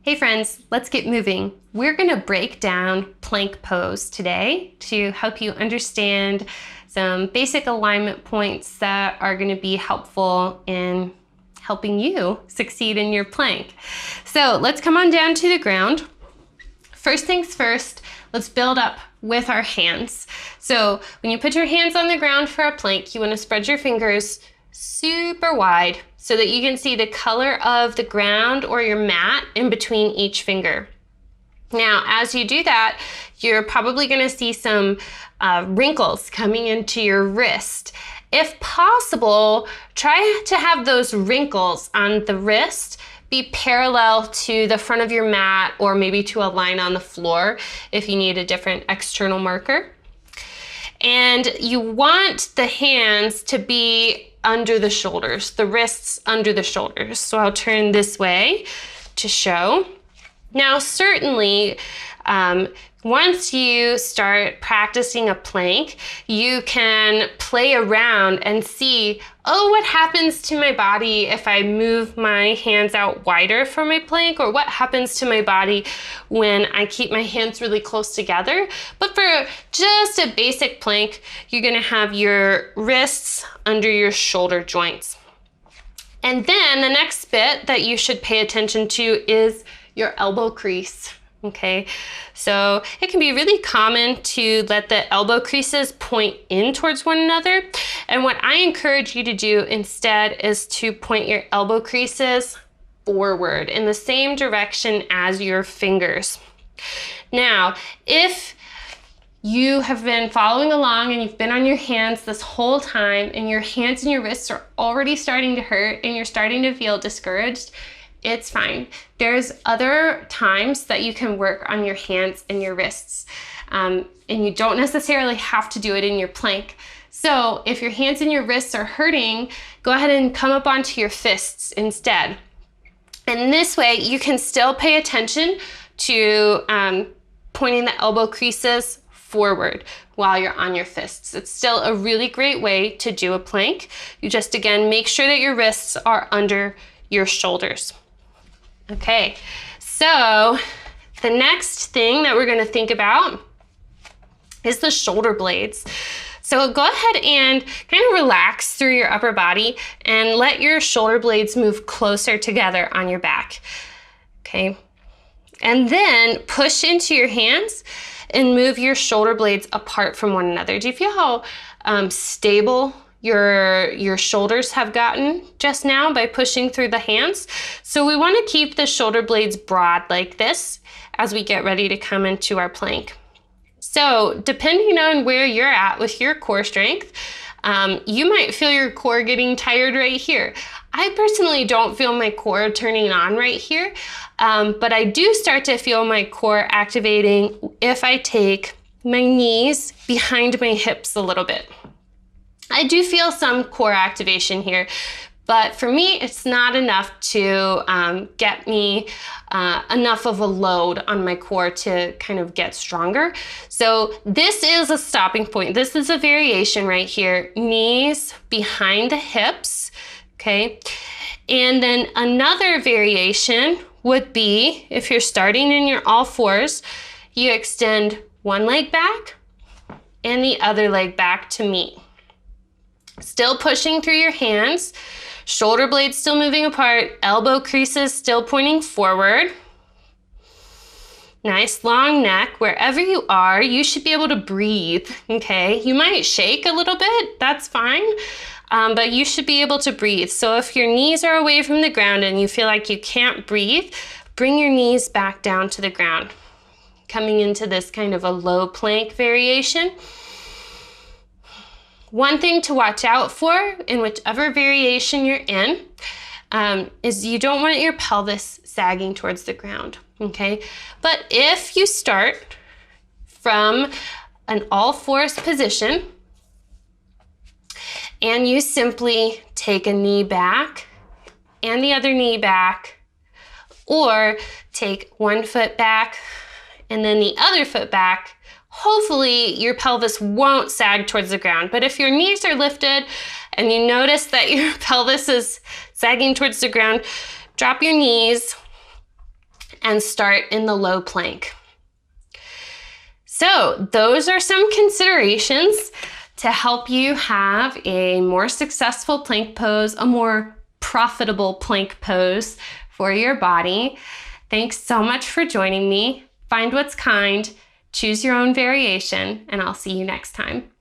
Hey friends, let's get moving. We're going to break down plank pose today to help you understand some basic alignment points that are going to be helpful in helping you succeed in your plank. So let's come on down to the ground. First things first, let's build up with our hands. So when you put your hands on the ground for a plank, you want to spread your fingers super wide so that you can see the color of the ground or your mat in between each finger. Now, as you do that, you're probably going to see some wrinkles coming into your wrist. If possible, try to have those wrinkles on the wrist be parallel to the front of your mat or maybe to a line on the floor if you need a different external marker. And you want the hands to be under the shoulders, the wrists under the shoulders. So I'll turn this way to show. Now, certainly, once you start practicing a plank, you can play around and see, oh, what happens to my body if I move my hands out wider for my plank, or what happens to my body when I keep my hands really close together. But for just a basic plank, you're gonna have your wrists under your shoulder joints. And then the next bit that you should pay attention to is your elbow crease. Okay, so it can be really common to let the elbow creases point in towards one another. And what I encourage you to do instead is to point your elbow creases forward in the same direction as your fingers. Now, if you have been following along and you've been on your hands this whole time and your hands and your wrists are already starting to hurt and you're starting to feel discouraged, it's fine. There's other times that you can work on your hands and your wrists, and you don't necessarily have to do it in your plank. So if your hands and your wrists are hurting, go ahead and come up onto your fists instead. And this way you can still pay attention to pointing the elbow creases forward while you're on your fists. It's still a really great way to do a plank. You just, again, make sure that your wrists are under your shoulders. Okay, so the next thing that we're going to think about is the shoulder blades. So go ahead and kind of relax through your upper body and let your shoulder blades move closer together on your back. Okay, and then push into your hands and move your shoulder blades apart from one another. Do you feel how stable your shoulders have gotten just now by pushing through the hands? So we want to keep the shoulder blades broad like this as we get ready to come into our plank. So depending on where you're at with your core strength, you might feel your core getting tired right here. I personally don't feel my core turning on right here, but I do start to feel my core activating if I take my knees behind my hips a little bit. I do feel some core activation here, but for me, it's not enough to get me enough of a load on my core to kind of get stronger. So this is a stopping point. This is a variation right here. Knees behind the hips, okay? And then another variation would be, if you're starting in your all fours, you extend one leg back and the other leg back to meet. Still pushing through your hands, shoulder blades still moving apart, elbow creases still pointing forward. Nice long neck. Wherever you are, you should be able to breathe, okay? You might shake a little bit, that's fine, but you should be able to breathe. So if your knees are away from the ground and you feel like you can't breathe, bring your knees back down to the ground. Coming into this kind of a low plank variation. One thing to watch out for in whichever variation you're in is you don't want your pelvis sagging towards the ground, okay? But if you start from an all fours position and you simply take a knee back and the other knee back, or take one foot back and then the other foot back, hopefully your pelvis won't sag towards the ground. But if your knees are lifted and you notice that your pelvis is sagging towards the ground, drop your knees and start in the low plank. So those are some considerations to help you have a more successful plank pose, a more profitable plank pose for your body. Thanks so much for joining me. Find what's kind, choose your own variation, and I'll see you next time.